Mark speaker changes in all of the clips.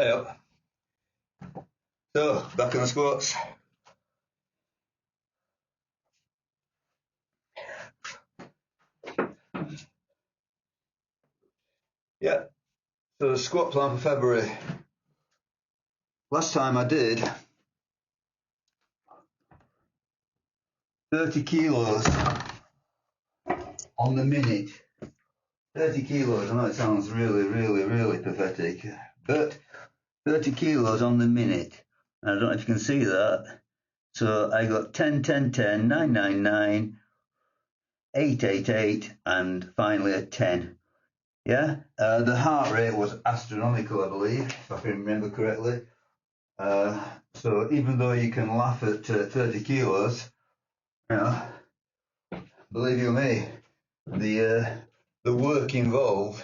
Speaker 1: Hey up. So, back on the squats. Yeah, so the squat plan for February. Last time I did 30 kilos on the minute. 30 kilos, I know it sounds really pathetic, but 30 kilos on the minute. I don't know if you can see that. So I got 10, 10, 10, 9, 9, 9, 8, 8, 8, and finally a 10. Yeah, the heart rate was astronomical, I believe, if I can remember correctly. So even though you can laugh at 30 kilos, you know, believe you me, the work involved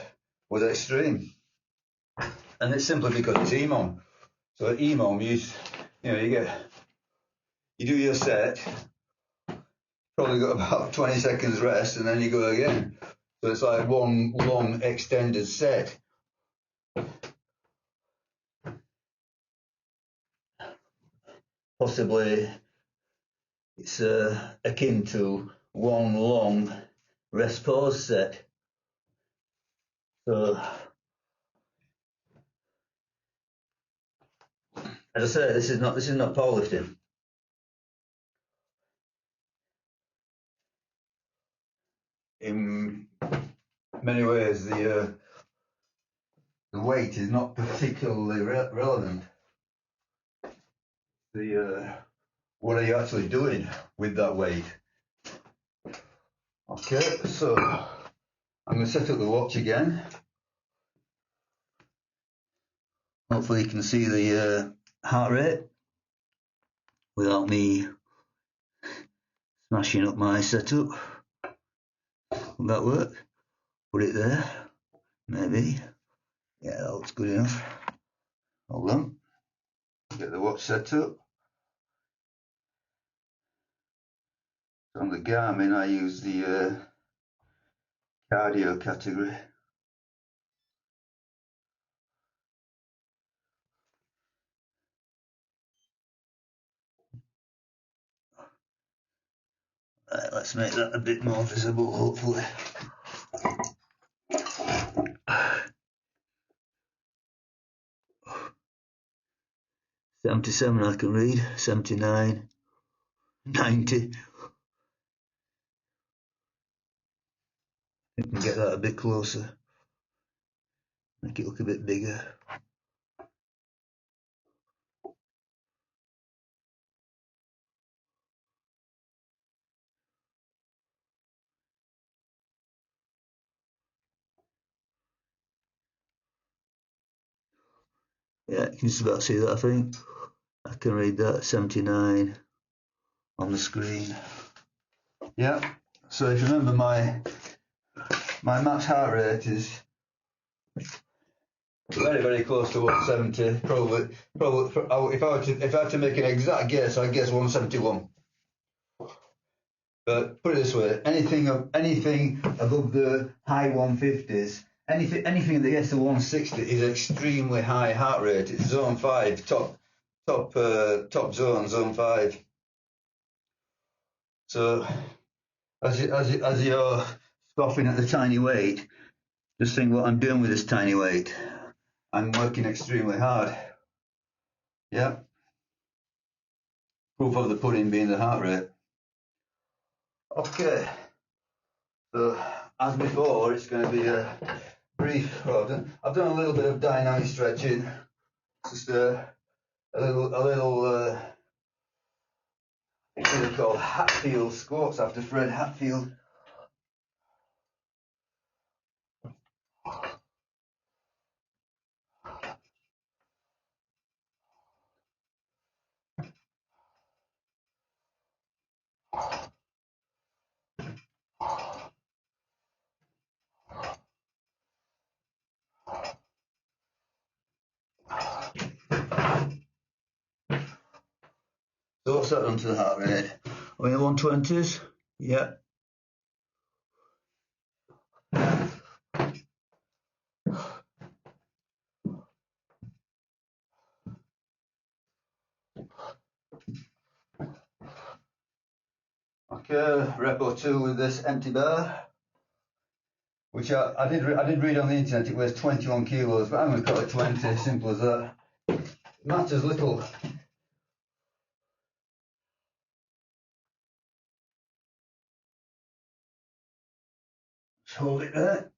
Speaker 1: was extreme, and it's simply because it's EMOM. So at EMOM, you do your set, probably got about 20 seconds rest, and then you go again. So it's like one long extended set. Possibly it's akin to one long rest pause set. So, as I say, this is not powerlifting. In many ways, the weight is not particularly relevant. What are you actually doing with that weight? Okay, so I'm going to set up the watch again. Hopefully you can see the heart rate without me smashing up my setup. Will that work? Put it there, maybe. Yeah, that looks good enough. Hold on. Get the watch set up. On the Garmin, I use the cardio category. Right, let's make that a bit more visible, hopefully. "77" I can read, 79, 90. I can get that a bit closer, make it look a bit bigger. Yeah, you can just about see that, I think. I can read that, 79 on the screen. Yeah, so if you remember, my max heart rate is very close to 170. Probably. If I had to make an exact guess, I'd guess 171. But put it this way: anything above the high 150s, anything that gets to 160 is extremely high heart rate. It's zone 5, top zone, zone 5. So as you're scoffing at the tiny weight, just think what I'm doing with this tiny weight. I'm working extremely hard. Yeah. Proof of the pudding being the heart rate. Okay. So as before, it's going to be a brief. Well, I've done a little bit of dynamic stretching. Just a little. It's really called Hatfield squats after Fred Hatfield. So what's that done to the heart rate? Are we in the 120s? Yeah. Okay, rep or two with this empty bar, which I did read on the internet. It weighs 21 kilos, but I'm going to call it 20. Simple as that. It matters little. Just hold it there.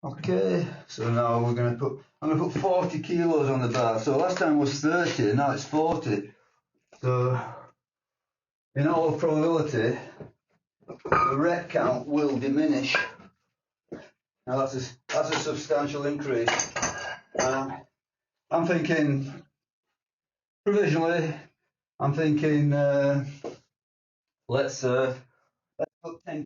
Speaker 1: Okay, so now I'm going to put 40 kilos on the bar. So last time was 30, now it's 40. So in all probability, the rep count will diminish. Now that's a substantial increase. I'm thinking provisionally. I'm thinking let's put 10 kilos.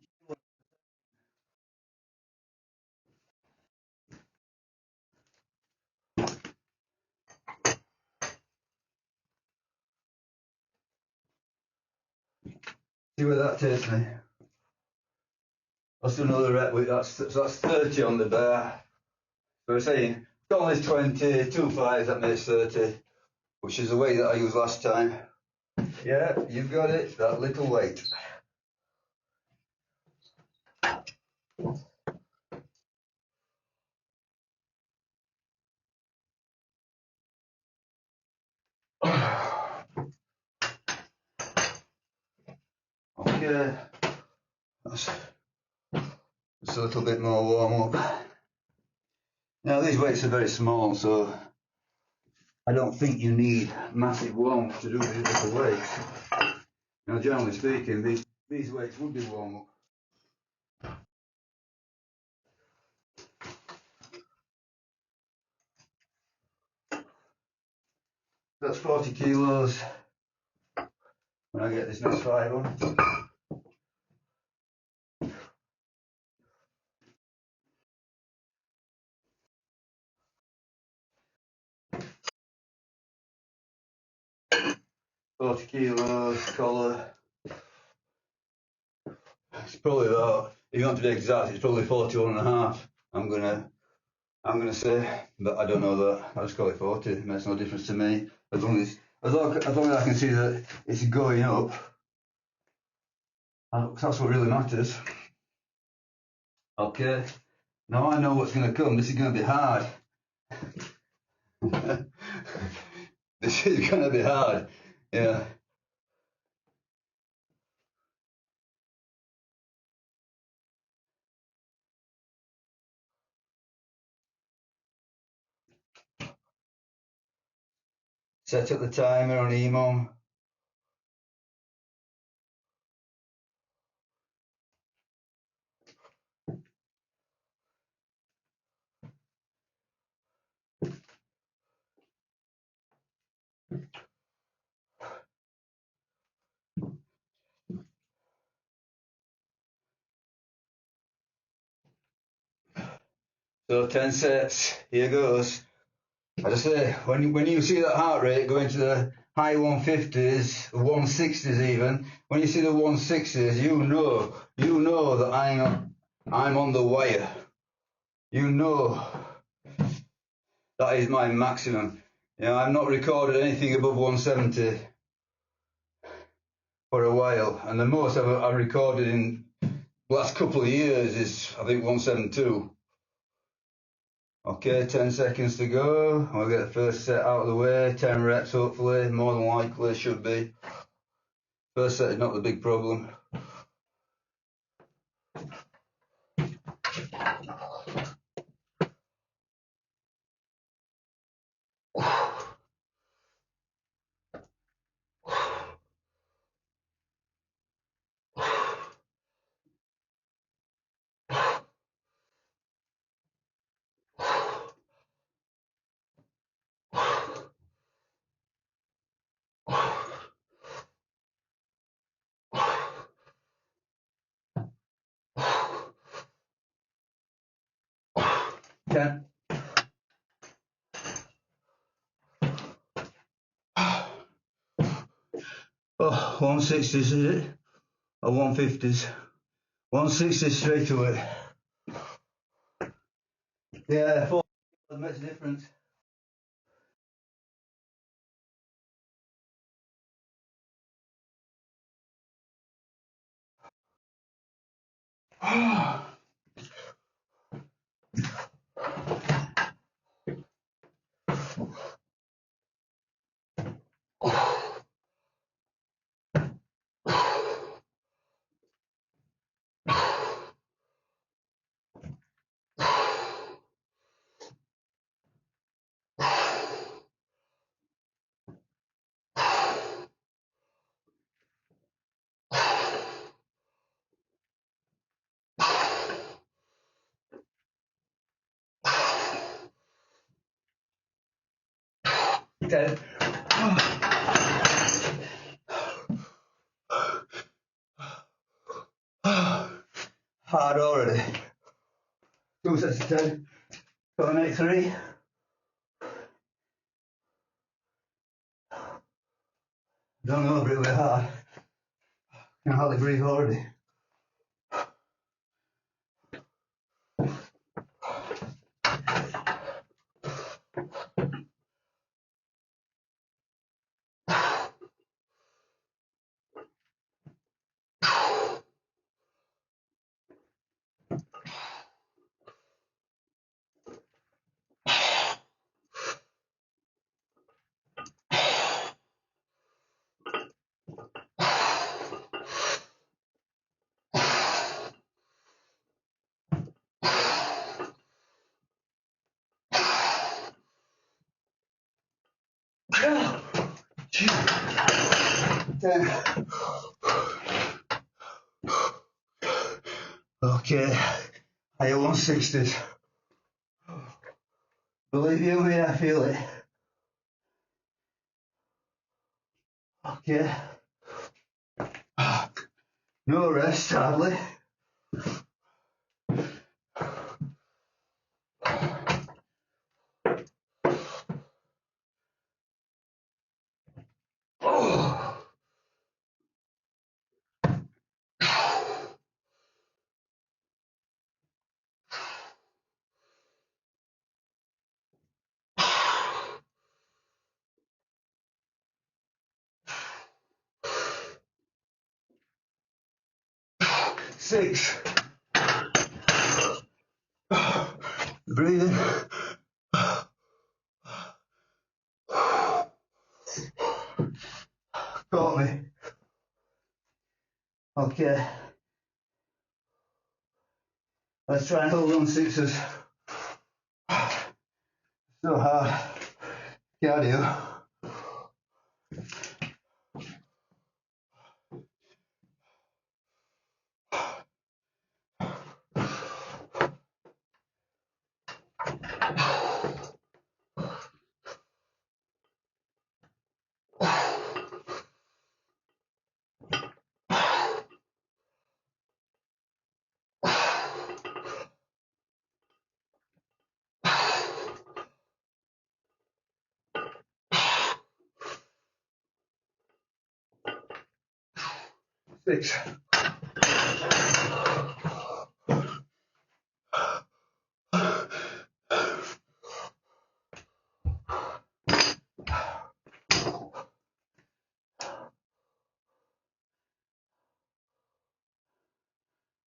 Speaker 1: See where that takes me. Let's do another rep with that. So that's 30 on the bar. So we're saying goal is 20, 2 5, that makes 30, which is the weight that I used last time. Yeah, you've got it, that little weight. Okay, that's a little bit more warm up. Now these weights are very small, so I don't think you need massive warm up to do these little weights. Now generally speaking, these weights would be warm up. That's 40 kilos when I get this next 5 on. Forty kilos, collar. It's probably about, if you want to be exact, it's probably 41 and a half. I'm gonna say, but I don't know that. I'll just call it 40. It makes no difference to me. As long as I can see that it's going up, that's what really matters. Okay. Now I know what's going to come. This is going to be hard. This is going to be hard. Yeah. Set up the timer on EMOM. So 10 sets. Here goes. As I say, when you see that heart rate going to the high 150s, 160s even, when you see the 160s, you know that I'm on the wire. You know that is my maximum. You know, I've not recorded anything above 170 for a while, and the most I've recorded in the last couple of years is, I think, 172. Okay, 10 seconds to go. We'll get the first set out of the way. 10 reps, hopefully, more than likely, should be. First set is not the big problem. Ten. 160s, is it? Or 150s? 160 straight away. Yeah, 4 makes a difference. Okay. Hard already. 2 sets of 10. Go on, make 3. Don't over it with hard. Can hardly breathe already. Okay, higher 160s. Believe you me, I feel it. Okay. No rest, hardly. Oh. 6. Breathing. Got me. Okay. Let's try and hold on 6s. So hard. Cardio. Six.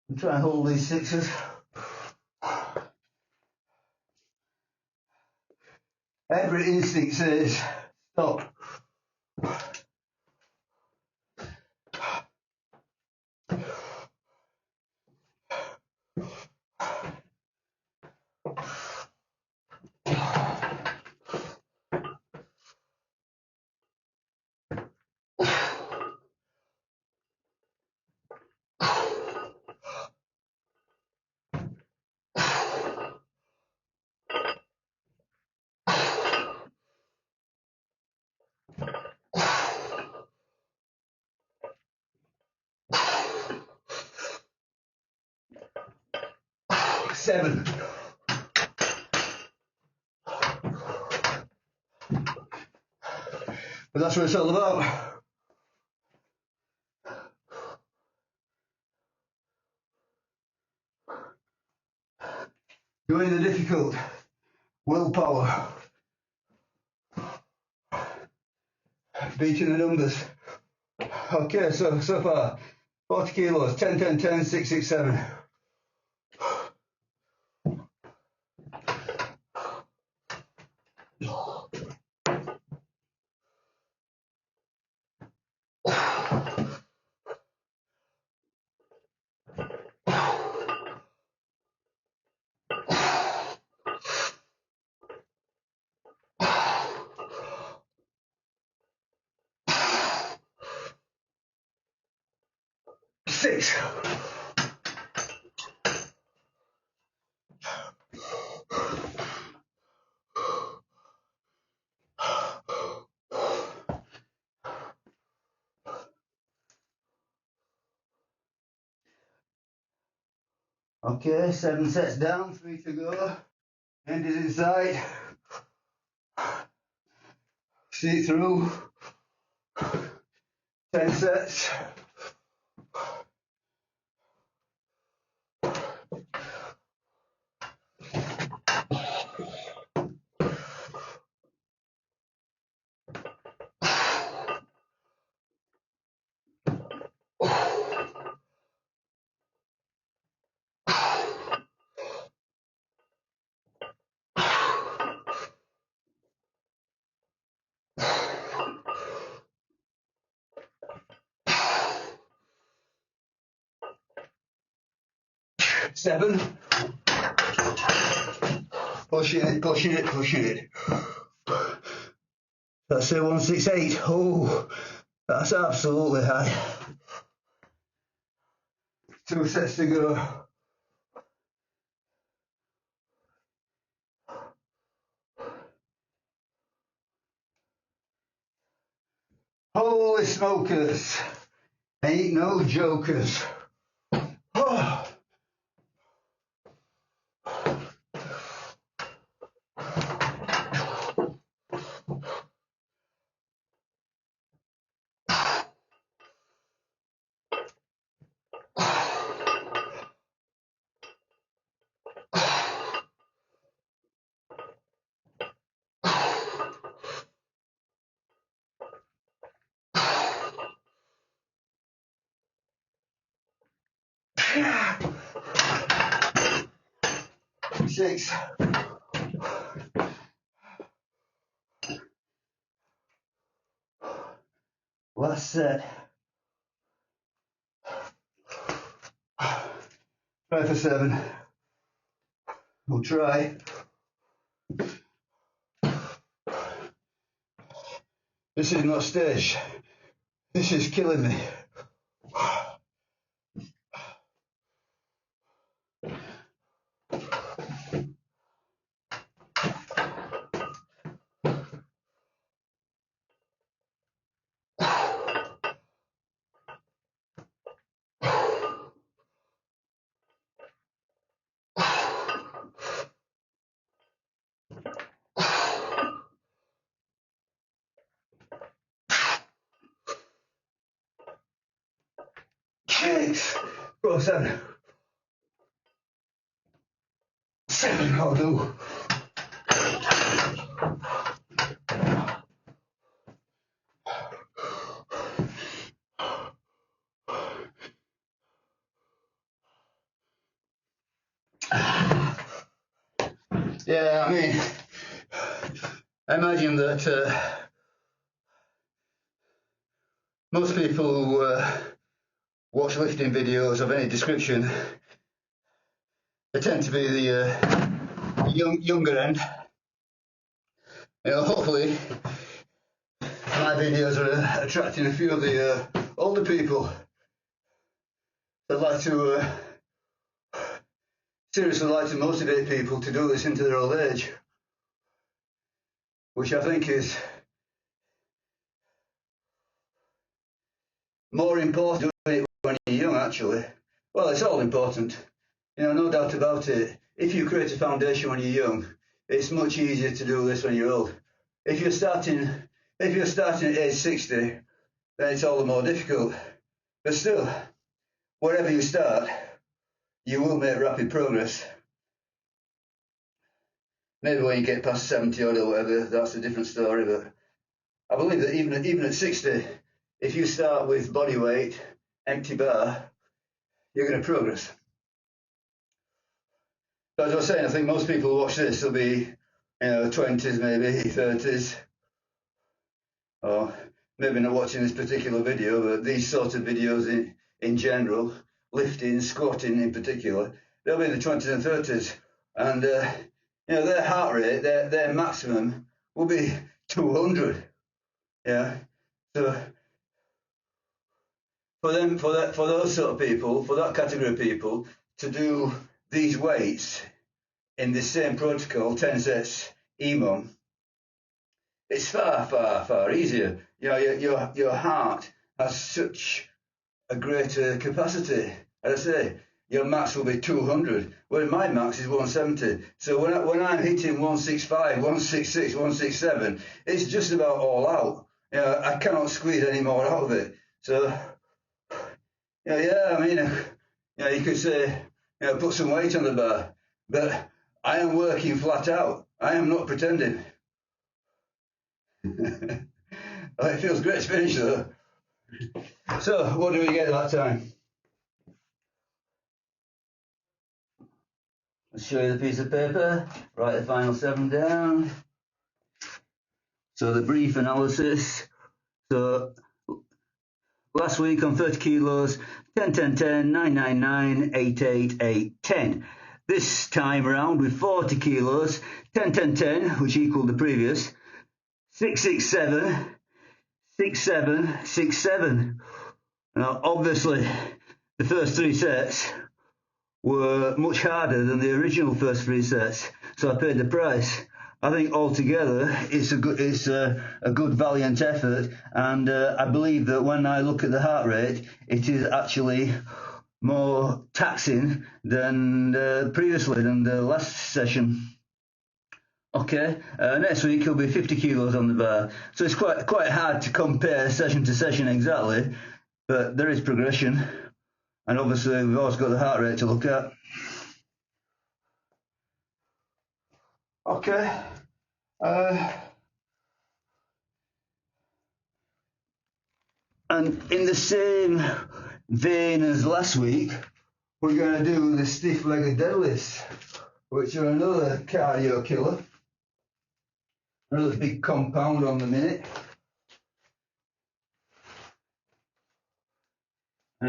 Speaker 1: I'm trying to hold these 6s. Every instinct says stop. Seven. But that's what it's all about. Doing the difficult. Willpower. Beating the numbers. Okay, so far, 40 kilos, 10, 10, 10, 6, 6, 7. Six. Okay, 7 sets down, 3 to go. End is in sight. See it through. 10 sets. Seven. Pushing it, pushing it, pushing it. That's a 168. Oh, that's absolutely high. 2 sets to go. Holy smokers. Ain't no jokers. Oh. Six. Last set. 5 for 7. We'll try. This is not stage. This is killing me. Six. Go 7. 7. I'll do. Yeah, I mean, I imagine that most people who watch lifting videos of any description, they tend to be the younger end. You know, hopefully my videos are attracting a few of the older people that like to seriously like to motivate people to do this into their old age, which I think is more important doing it when you're young, actually. Well, it's all important, you know, no doubt about it. If you create a foundation when you're young, it's much easier to do this when you're old. If you're starting at age 60, then it's all the more difficult. But still, wherever you start, you will make rapid progress. Maybe when you get past 70 odd or whatever, that's a different story. But I believe that even at 60, if you start with body weight, empty bar, you're going to progress. So as I was saying, I think most people who watch this will be, 20s, maybe 30s, or maybe not watching this particular video, but these sort of videos in general, lifting, squatting in particular, they'll be in the 20s and 30s, and their heart rate, their maximum will be 200. Yeah, so for those sort of people, for that category of people, to do these weights in the same protocol, 10 sets EMOM, it's far, far, far easier. Your heart has such a greater capacity. As I say, your max will be 200, whereas my max is 170. So when I'm hitting 165, 166, 167, it's just about all out. I cannot squeeze any more out of it. So, I mean, you could say, put some weight on the bar, but I am working flat out. I am not pretending. It feels great to finish though. So, what do we get that time? Let's show you the piece of paper. Write the final 7 down. So the brief analysis. So last week on 30 kilos, 10, 10, 10, 9, 9, 9, 8, 8, 8, 10. This time around with 40 kilos, 10, 10, 10, which equaled the previous, 6, 6, 7, 6, 7, 6, 7. Now, obviously, the first 3 sets were much harder than the original first 3 sets, so I paid the price. I think altogether it's a good valiant effort, and I believe that when I look at the heart rate, it is actually more taxing than previously, than the last session. Okay, next week it'll be 50 kilos on the bar, so it's quite hard to compare session to session exactly, but there is progression, and obviously we've always got the heart rate to look at. Okay. And in the same vein as last week, we're going to do the stiff-legged deadlifts, which are another cardio killer, another big compound on the minute, and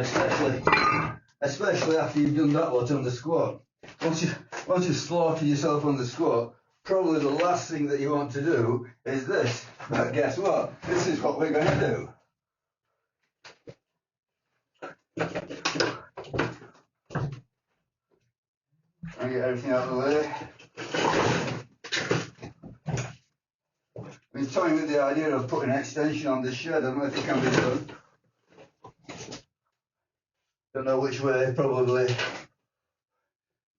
Speaker 1: especially after you've done that lot on the squat. Once you've slaughtered yourself on the squat, probably the last thing that you want to do is this. But guess what? This is what we're going to do. And get everything out of the way. I've been toying with the idea of putting an extension on this shed. I don't know if it can be done. Don't know which way, probably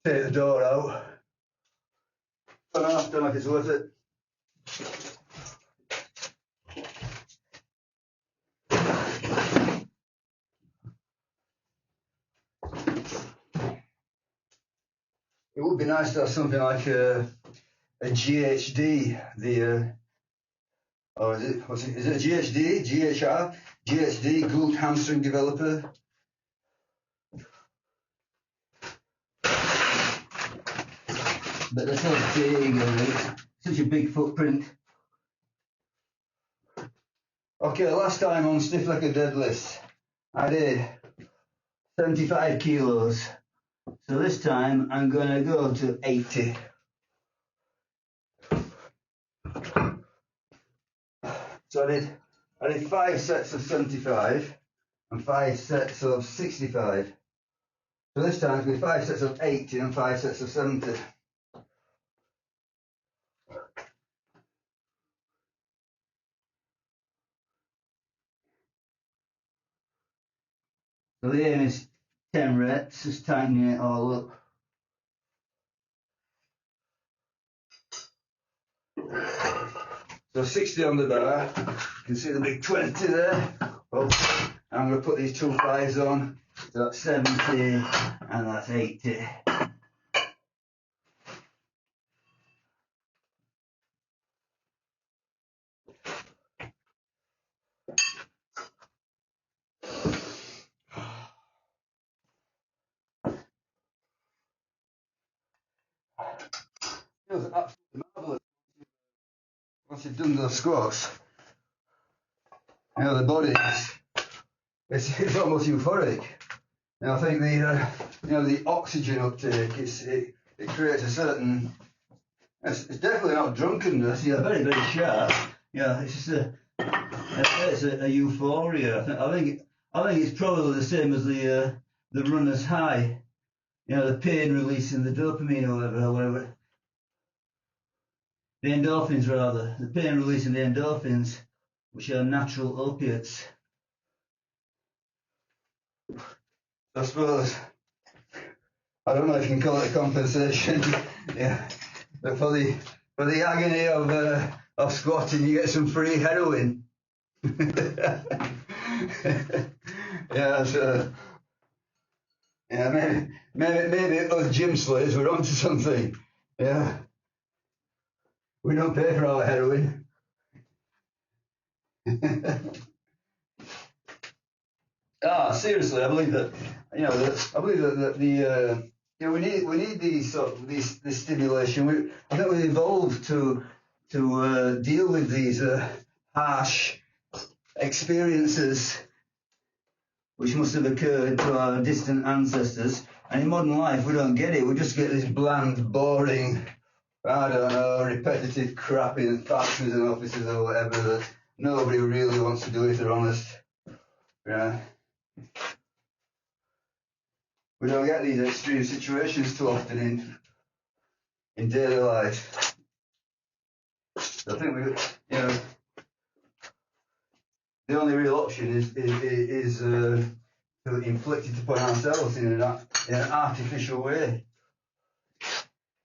Speaker 1: take the door out. Don't know if it's worth it. It would be nice to have something like a GHD, or is it a GHD, GHR, GHD, glute hamstring developer. But they're so big, such a big footprint. Okay, last time on stiff-legged deadlifts, I did 75 kilos. So this time I'm going to go to 80. So I did 5 sets of 75 and 5 sets of 65. So this time it's going to be 5 sets of 80 and 5 sets of 70. So the aim is 10 reps, just tightening it all up. So 60 on the bar, you can see the big 20 there. Oh, I'm going to put these 2 5s on, so that's 70 and that's 80. feels absolutely marvellous once you've done those squats. You know, the body it's almost euphoric. And I think the oxygen uptake it creates a certain. It's definitely not drunkenness. Yeah, very very sharp. Yeah, it's just a euphoria. I think it's probably the same as the runner's high. You know, the pain releasing the dopamine or whatever. The endorphins rather. The pain releasing the endorphins, which are natural opiates. I suppose I don't know if you can call it a compensation. Yeah, but for the agony of squatting, you get some free heroin. Yeah, so yeah, maybe us gym slaves were onto something. Yeah, we don't pay for our heroin. Seriously, I believe that we need these sort of this stimulation. I think we evolved to deal with these harsh experiences which must have occurred to our distant ancestors. And in modern life, we don't get it. We just get this bland, boring, I don't know, repetitive crap in factories and offices or whatever that nobody really wants to do if they're honest. Yeah. We don't get these extreme situations too often in daily life. So I think the only real option is to inflict it upon ourselves in an artificial way.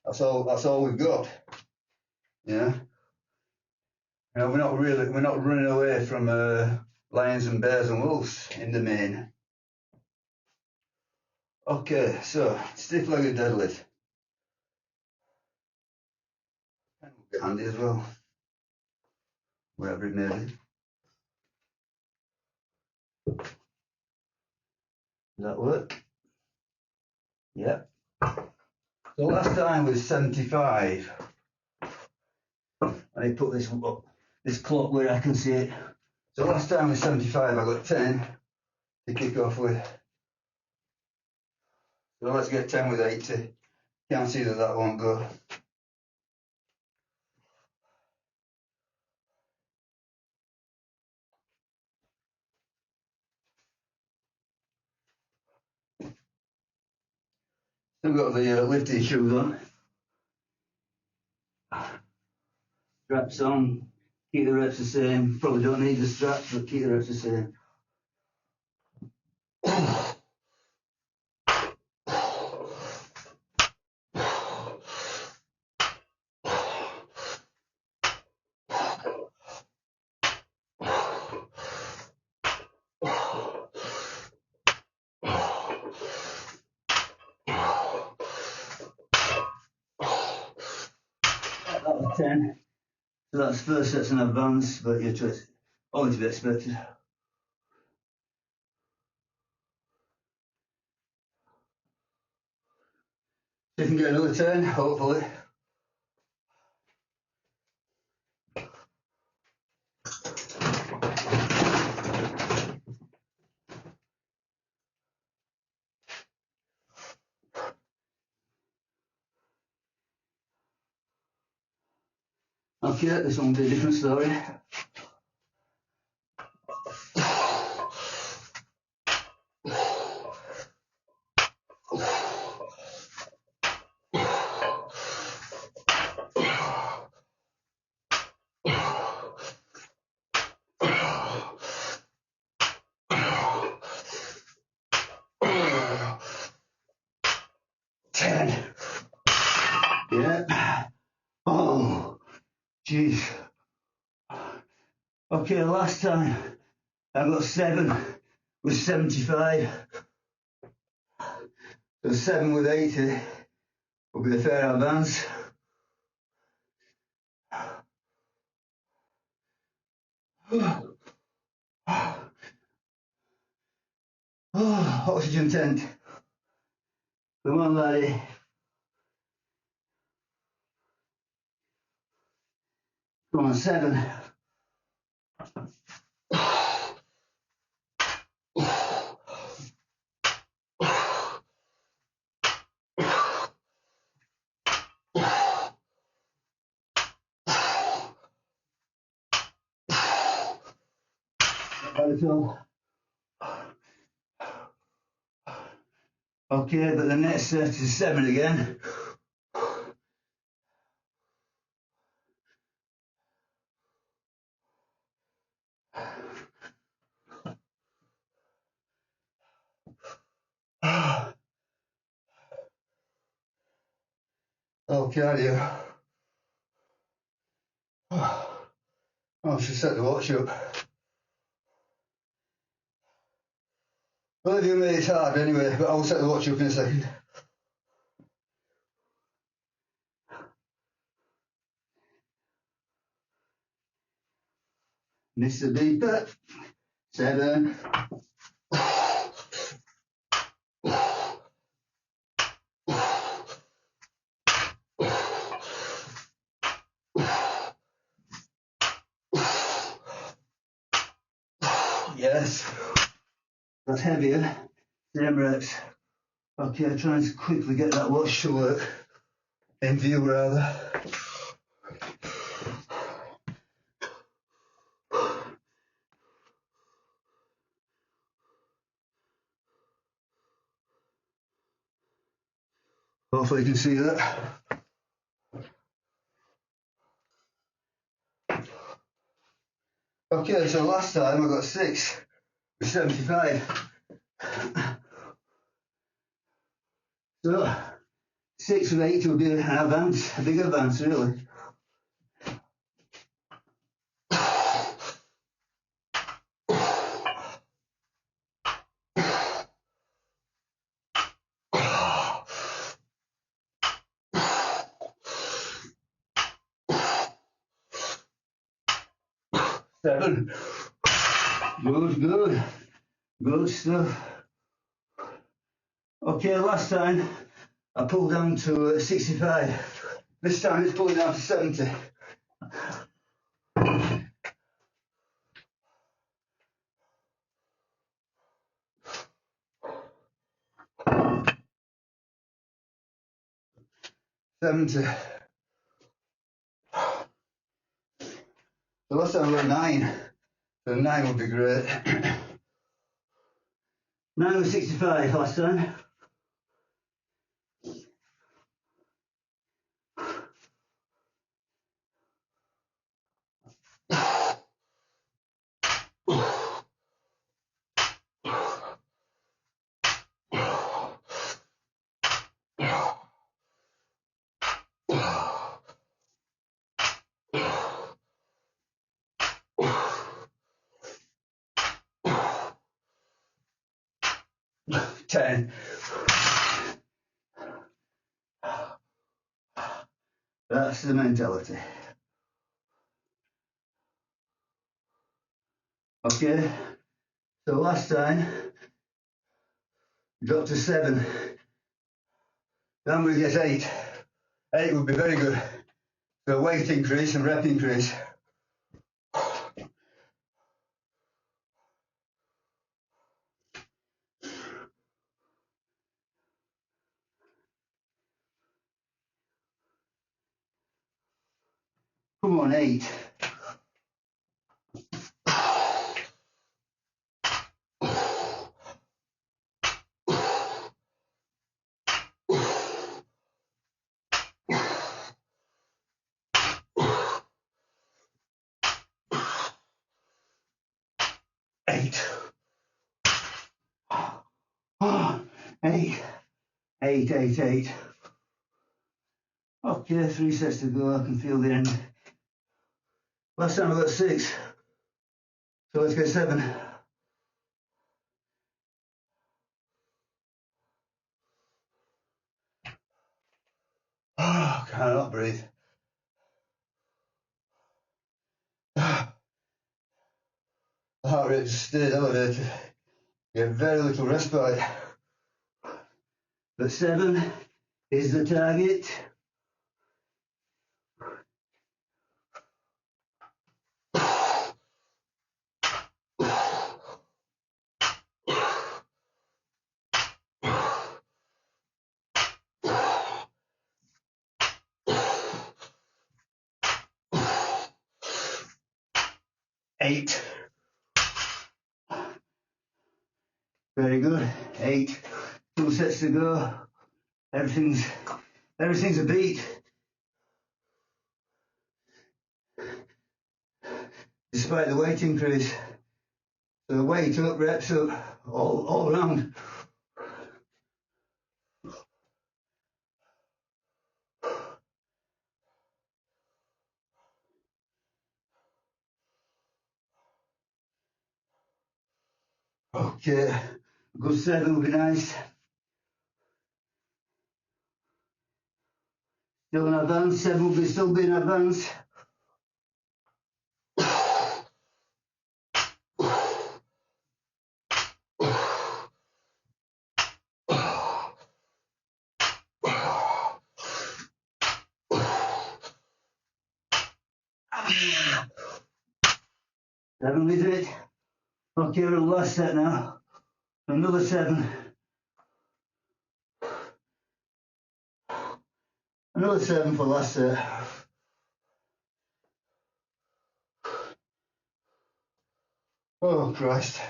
Speaker 1: That's all we've got. Yeah. You know, we're not running away from lions and bears and wolves in the main. Okay, so stiff-legged deadlift. Pen will be handy as well, wherever it may be. Does that work? Yep. So last time was 75. I put this clock where I can see it. So last time was 75. I got 10 to kick off with. So let's get 10 with 80. Can't see that won't go. Still got the lifting shoes on. Straps on. Keep the reps the same. Probably don't need the straps, but keep the reps the same. 10. So that's first set's an advance, but it's always to be expected. So you can get another 10, hopefully. Okay, this one will be a different story. Yeah. Oh, jeez. Okay, last time I got 7 with 75. So 7 with 80 will be a fair advance. Oh, oxygen tent. Come on, laddie. Come on, 7. Okay, but the next set is 7 again. Oh, cardio. I should set the watch up. Well, if you made it hard anyway, but I'll set the watch up in a second. Mr. Beeper, 7. Yes, that's heavier. Same reps. Okay, trying to quickly get that watch to work. In view, rather. Hopefully you can see that. Okay, so last time I got 6 with 75. So 6 with 8 would be an advance, a big advance really. Seven. Good stuff. Okay, last time I pulled down to 65. This time it's pulling down to 70. The last time I got 9, so 9 would be great. 9 was 65 last time. Ten. That's the mentality. Okay, so last time dropped to 7. Then we get 8. 8 would be very good. So weight increase and rep increase. Come on, 8. Eight. Okay, 3 sets to go. I can feel the end. Last time I got 6, so let's get 7. Oh, cannot breathe. The heart rate just stayed elevated. You have very little respite. But 7 is the target. 8. Very good. 8. 2 sets to go. Everything's a beat. Despite the weight increase. So weight up, reps up, all around. Okay, a good 7 would be nice. Still in advance, 7 would be still be in advance. Seven is it. Okay, we're the last set now. Another 7. Another 7 for last set. Oh Christ.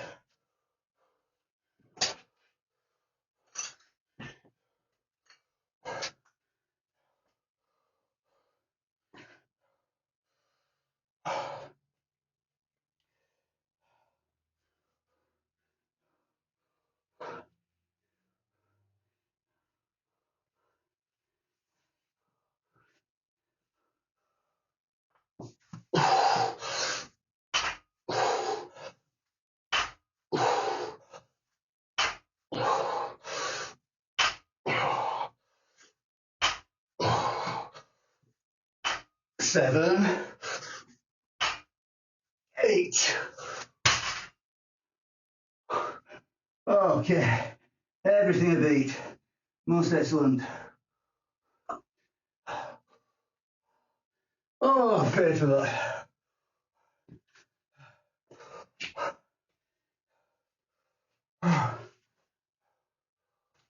Speaker 1: Seven, 8. Okay, everything a beat. Most excellent. Oh, I paid for that.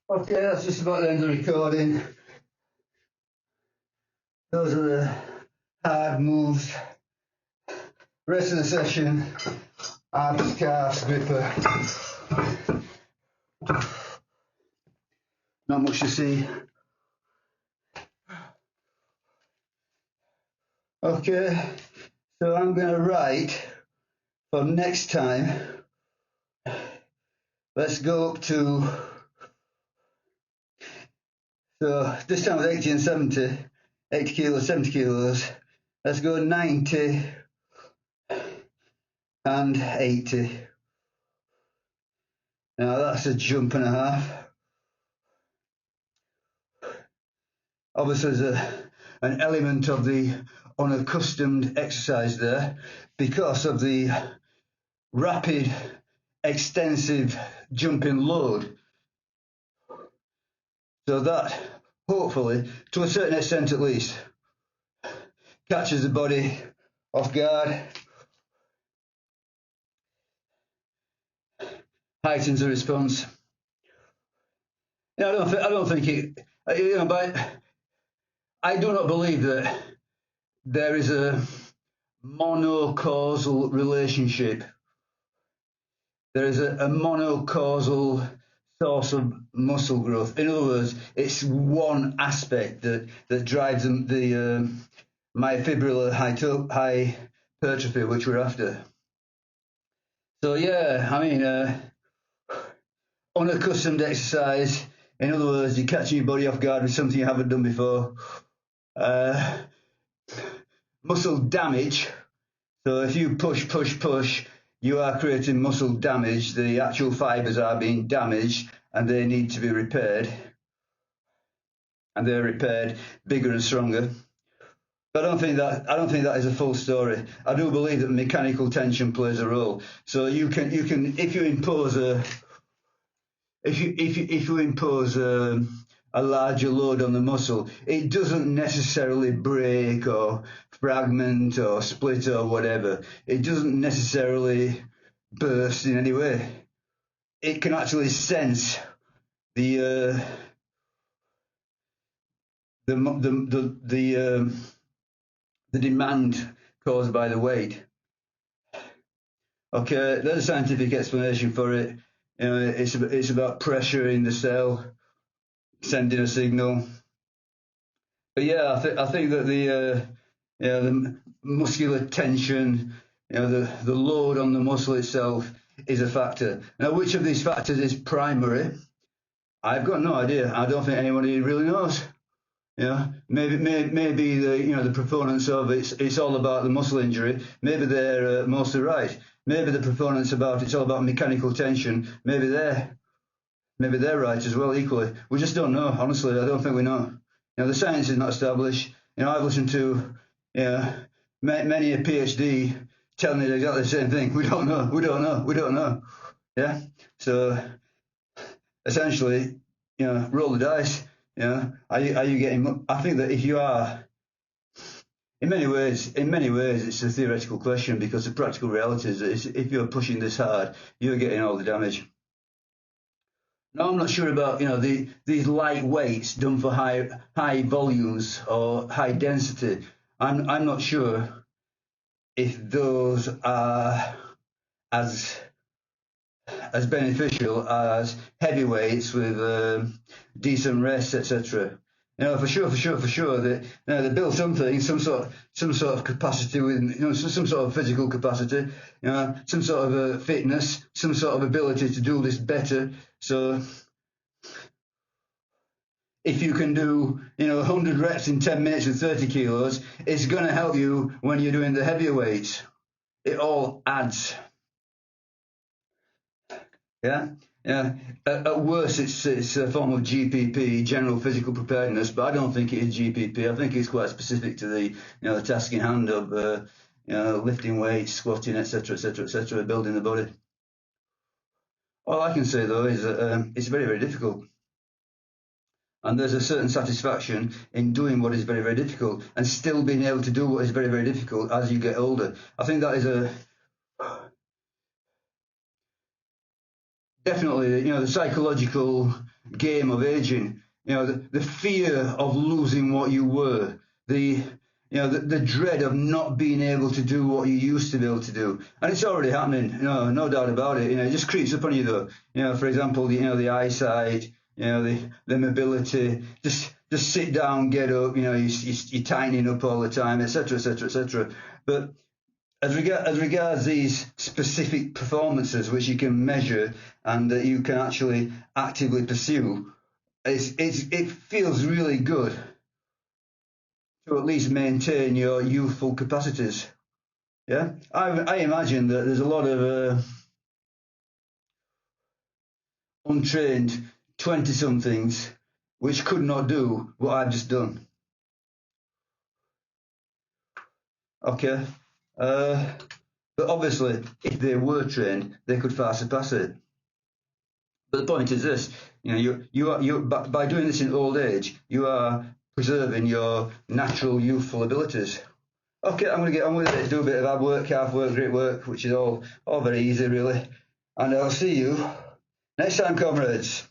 Speaker 1: Okay, that's just about the end of the recording. Those are the hard moves. Rest of the session, abs, calves, gripper. Not much to see. Okay, so I'm going to write for next time. Let's go up to, so this time was 80 and 70, 80 kilos, 70 kilos. Let's go 90 and 80. Now that's a jump and a half. Obviously there's an element of the unaccustomed exercise there because of the rapid, extensive jumping load. So that, hopefully, to a certain extent at least, catches the body off guard, heightens the response. You know, I don't think it. You know, but I do not believe that there is a monocausal relationship. There is a monocausal source of muscle growth. In other words, it's one aspect that drives the myofibrillar hypertrophy, which we're after. So yeah, I mean, unaccustomed exercise. In other words, you're catching your body off guard with something you haven't done before. Muscle damage. So if you push, you are creating muscle damage. The actual fibers are being damaged and they need to be repaired. And they're repaired bigger and stronger. But I don't think that is a full story. I do believe that mechanical tension plays a role. So you can if you impose a larger load on the muscle, it doesn't necessarily break or fragment or split or whatever. It doesn't necessarily burst in any way. It can actually sense the demand caused by the weight. Okay, there's a scientific explanation for it. You know, it's about pressure in the cell, sending a signal. But yeah, I think that the muscular tension, the load on the muscle itself is a factor. Now, which of these factors is primary? I've got no idea. I don't think anybody really knows. Maybe the proponents of it's all about the muscle injury. Maybe they're mostly right. Maybe the proponents about it's all about mechanical tension. Maybe they're right as well equally. We just don't know. Honestly, I don't think we know. The science is not established. I've listened to many a PhD telling me exactly the same thing. We don't know. Yeah. So essentially, roll the dice. Are you getting? I think that if you are, in many ways, it's a theoretical question, because the practical reality is that if you're pushing this hard, you're getting all the damage. Now, I'm not sure about these light weights done for high volumes or high density. I'm not sure if those are as beneficial as heavy weights with decent rest, etc. For sure that they build something, some sort of capacity with some sort of physical capacity, some sort of fitness, some sort of ability to do this better. So if you can do 100 reps in 10 minutes with 30 kilos, it's going to help you when you're doing the heavier weights. It all adds. Yeah. At worst, it's a form of GPP, general physical preparedness, but I don't think it is GPP. I think it's quite specific to the task in hand of lifting weights, squatting, etc., building the body. All I can say though is that it's very, very difficult. And there's a certain satisfaction in doing what is very, very difficult and still being able to do what is very, very difficult as you get older. I think that is definitely, the psychological game of aging. The fear of losing what you were, the dread of not being able to do what you used to be able to do, and it's already happening. No doubt about it. It just creeps up on you though. For example, the eyesight, the mobility. Just sit down, get up. You're tightening up all the time, etc. But as regards these specific performances which you can measure and that you can actually actively pursue, it feels really good to at least maintain your youthful capacities. Yeah, I imagine that there's a lot of untrained 20-somethings which could not do what I've just done. Okay. But obviously, if they were trained, they could far surpass it. But the point is this: by doing this in old age, you are preserving your natural youthful abilities. Okay, I'm going to get on with it. Do a bit of ab work, calf work, grip work, which is all very easy, really. And I'll see you next time, comrades.